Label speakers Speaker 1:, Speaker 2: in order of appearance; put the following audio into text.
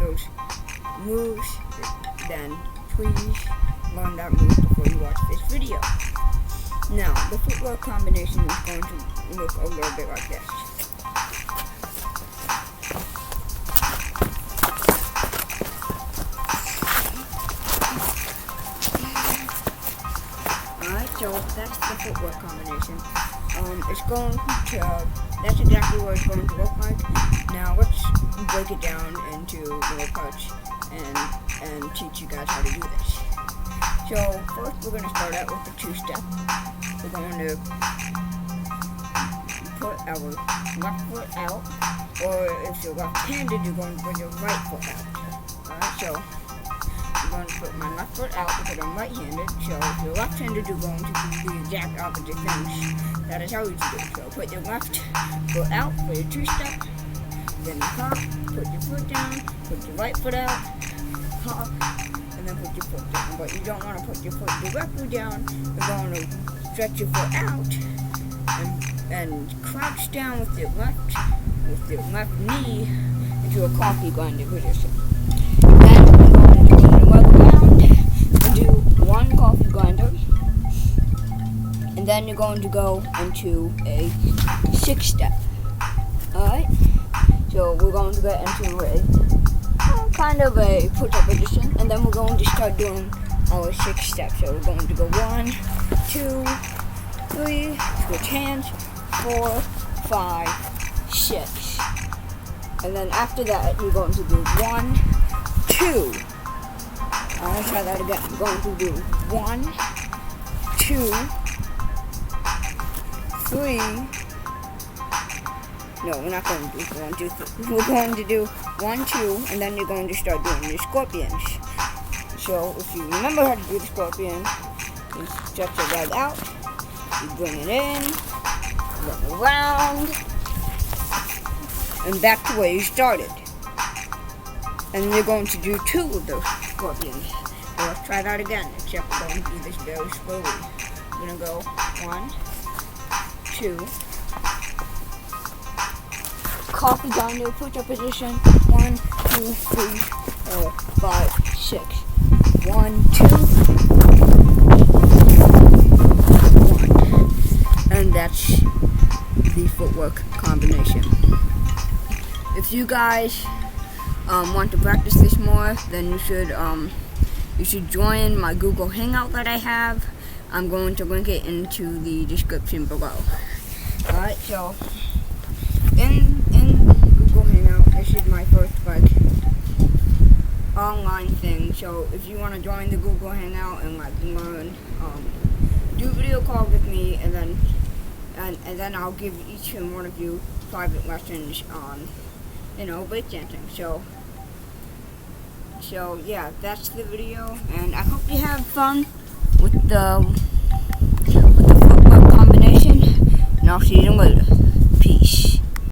Speaker 1: those moves, then please learn that move before you watch this video. Now, the footwork combination is going to look a little bit like this. Alright, so that's the footwork combination. That's exactly what it's going to look like. Now let's break it down into little parts and teach you guys how to do this. So first we're going to start out with the two-step. We're going to put our left foot out, or if you're left-handed, you're going to put your right foot out. Alright, so I'm going to put my left foot out because I'm right-handed. So if you're left-handed, you're going to do the exact opposite things. That is how you do it. So put your left foot out for your two-step, then hop, put your foot down, put your right foot out, hop, and then put your foot down. But you don't want to put your foot directly down. You're going to stretch your foot out and crouch down with your left knee into a coffee grinder position. Then you're going to turn your leg around and do one coffee grinder. And then you're going to go into a six-step. Alright? So we're going to get into a kind of a push-up position, and then we're going to start doing our six steps. So we're going to go 1, 2, 3, switch hands, 4, 5, 6. And then after that, you're going to do 1, 2. I'll try that again. We're going to do 1, 2, 3. No, we're not going to do 1, 2, 3. We're going to do 1, 2, and then you're going to start doing your scorpions. So if you remember how to do the scorpion, you stretch your leg out, you bring it in, run around, and back to where you started. And then you're going to do 2 of those scorpions. So let's try that again, except we're going to do this very slowly. We're going to go 1, 2, coffee grinder, push-up position, 1, 2, 3, 4, 5, 6. 1, 2, 1. And that's the footwork combination. If you guys want to practice this more, then you should join my Google Hangout that I have. I'm going to link it into the description below. Alright, so in Google Hangout, this is my first online thing. So if you want to join the Google Hangout and learn, do video calls with me, and then I'll give each and one of you private lessons on, breakdancing. So yeah, that's the video, and I hope you have fun with the footwork combination, and I'll see you later. Peace.